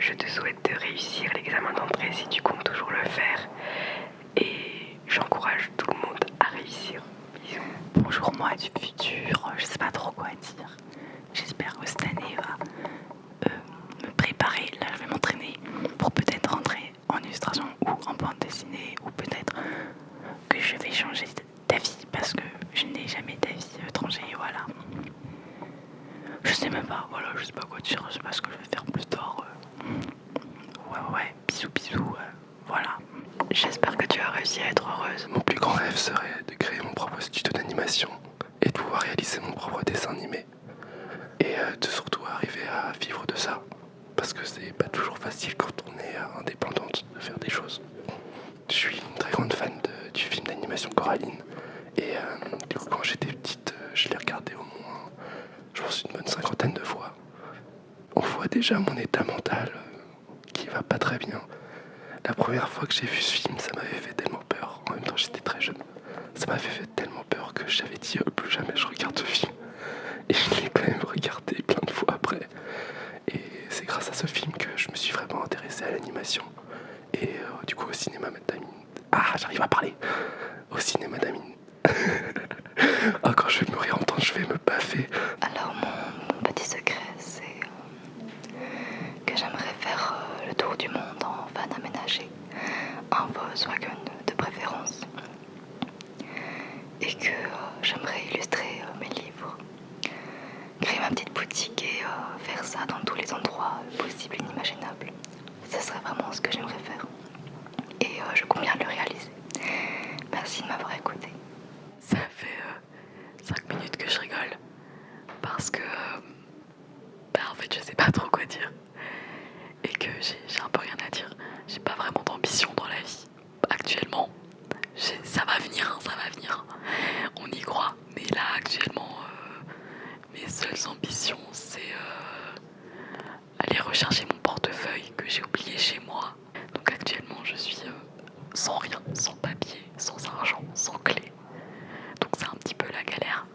je te souhaite de réussir l'examen d'entrée si tu comptes toujours le faire. Et j'encourage tout le monde à réussir. Bisous. Bonjour moi du futur, je sais pas trop quoi dire. J'espère que cette année va me préparer. Là je vais m'entraîner pour peut-être rentrer en illustration ou en bande dessinée, ou peut-être que je vais changer d'avis parce que je n'ai jamais d'avis étranger, voilà. Je sais même pas, voilà, je sais pas quoi dire, je sais pas ce que je vais faire plus tard. Ouais, bisous, voilà. J'espère que tu as réussi à être heureuse. Mon plus grand rêve serait de créer mon propre studio d'animation et de pouvoir réaliser mon propre dessin animé. Et de surtout arriver à vivre de ça. Parce que c'est pas toujours facile quand on est indépendante de faire des choses. Je suis une très grande fan du film d'animation Coraline. Et du coup, quand j'étais petite, je l'ai regardé au moins, je pense, une bonne 50aine de fois. On voit déjà mon état mental qui va pas très bien. La première fois que j'ai vu ce film, ça m'avait fait tellement peur. En même temps, j'étais très jeune. Ça m'avait fait tellement peur que j'avais dit plus jamais je regarde ce film. Et je l'ai quand même regardé plein de fois après. Et c'est grâce à ce film que je me suis vraiment intéressé à l'animation. Et du coup, au cinéma d'Amine. Ah, j'arrive à parler. Au cinéma d'Amine. Ah, quand je vais me réentendre, je vais me baffer. Alors mon petit secret, c'est que j'aimerais faire le tour du monde en van aménagé, un Volkswagen de préférence, et que j'aimerais illustrer mes livres, créer ma petite boutique et faire ça dans tous les endroits possibles et inimaginables. Ce serait vraiment ce que j'aimerais faire, et je compte bien le réaliser. Merci de m'avoir écouté. Ça fait 5 minutes que je rigole parce que en fait je sais pas trop quoi dire et que j'ai un peu rien à dire. J'ai pas vraiment d'ambition dans la vie actuellement. Ça va venir, ça va venir. On y croit. Mais là actuellement, mes seules ambitions, c'est aller rechercher mon portefeuille que j'ai oublié chez moi. Donc actuellement, je suis sans rien, sans papier, sans argent, sans clé. Donc c'est un petit peu la galère.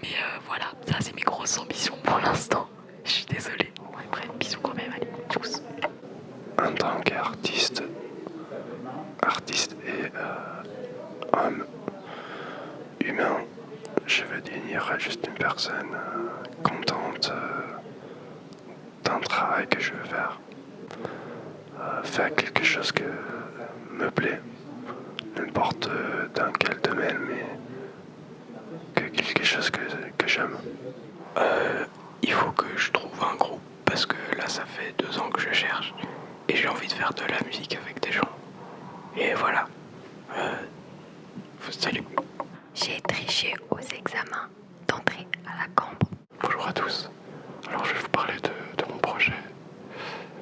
Mais voilà, ça c'est mes grosses ambitions pour l'instant. Je suis désolée. Ouais, bref, bisous quand même, allez, tous. En tant qu'artiste et homme humain, je veux devenir juste une personne contente d'un travail que je veux faire. Faire quelque chose que me plaît, n'importe dans quel domaine, mais que quelque chose que j'aime. Il faut que je trouve un groupe parce que là ça fait 2 ans que je cherche et j'ai envie de faire de la musique avec des gens. Et voilà. Salut. J'ai triché aux examens d'entrée à la Cambre. Bonjour à tous. Alors je vais vous parler de mon projet.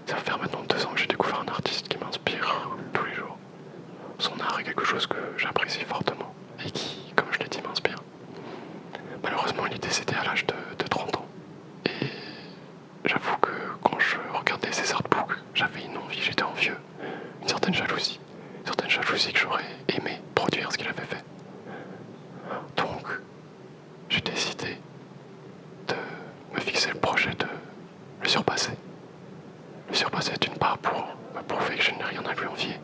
Ça va faire maintenant 2 ans que j'ai découvert un artiste qui m'inspire tous les jours. Son art est quelque chose que j'apprécie fortement et qui, comme je l'ai dit, m'inspire. Malheureusement, il est décédé à l'âge de 30 ans. Et j'avoue que quand je regardais ses artbooks, j'avais une envie, j'étais envieux, une certaine jalousie que j'aurais aimé produire ce qu'il avait fait. Donc, j'ai décidé de me fixer le projet de le surpasser. Le surpasser d'une part pour me prouver que je n'ai rien à lui envier,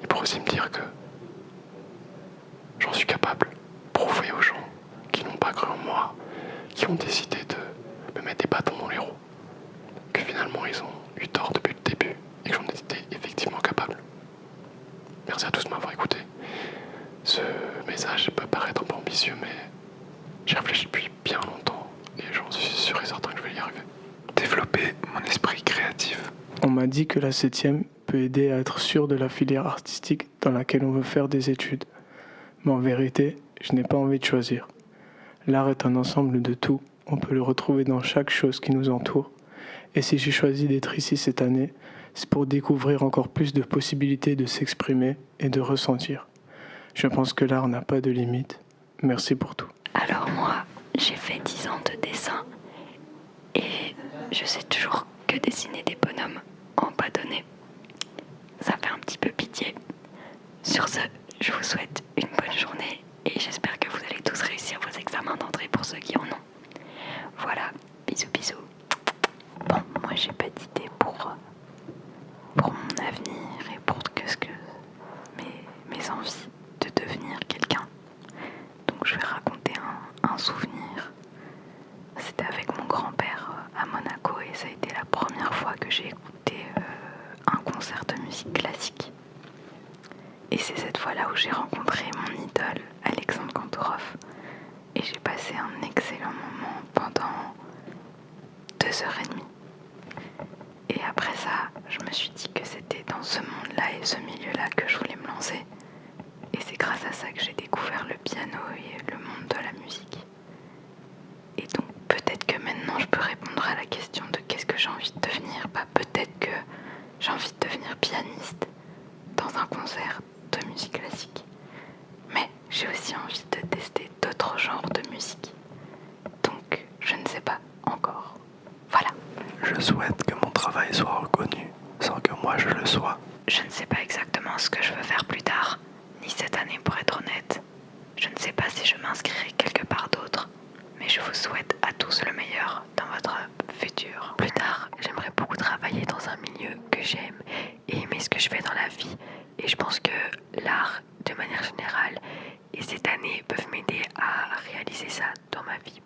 et pour aussi me dire que j'en suis capable, prouver aux gens qui n'ont pas cru en moi, qui ont décidé de me mettre des bâtons dans les roues, que finalement ils ont eu tort depuis le début et que j'en étais effectivement capable. Merci à tous de m'avoir écouté. Ce message peut paraître un peu ambitieux, mais j'y réfléchis depuis bien longtemps et j'en suis sûr et certain que je vais y arriver. Développer mon esprit créatif. On m'a dit que la 7e peut aider à être sûr de la filière artistique dans laquelle on veut faire des études. Mais en vérité, je n'ai pas envie de choisir. L'art est un ensemble de tout, on peut le retrouver dans chaque chose qui nous entoure. Et si j'ai choisi d'être ici cette année, c'est pour découvrir encore plus de possibilités de s'exprimer et de ressentir. Je pense que l'art n'a pas de limite. Merci pour tout. Alors moi, j'ai fait 10 ans de dessin et je sais toujours que dessiner des bonhommes en bâtonnet, ça fait un petit peu pitié. Sur ce, je vous souhaite une bonne journée et j'espère que vous allez tous réussir vos examens d'entrée pour ceux qui en ont. Voilà, bisous. Bon, moi j'ai pas d'idée pour 2h30. Et après ça, je me suis dit que c'était dans ce monde-là et ce milieu-là que je voulais me lancer. Et c'est grâce à ça que j'ai découvert le piano et le monde de la musique. Et donc peut-être que maintenant je peux répondre à la question de qu'est-ce que j'ai envie de devenir. Peut-être que j'ai envie de devenir pianiste dans un concert de musique classique. Mais j'ai aussi envie de tester d'autres genres de musique. Donc je ne sais pas encore. Voilà. Je souhaite que mon travail soit reconnu sans que moi je le sois. Je ne sais pas exactement ce que je veux faire plus tard, ni cette année pour être honnête. Je ne sais pas si je m'inscrirai quelque part d'autre, mais je vous souhaite à tous le meilleur dans votre futur. Plus tard, j'aimerais beaucoup travailler dans un milieu que j'aime et aimer ce que je fais dans la vie. Et je pense que l'art, de manière générale, et cette année peuvent m'aider à réaliser ça dans ma vie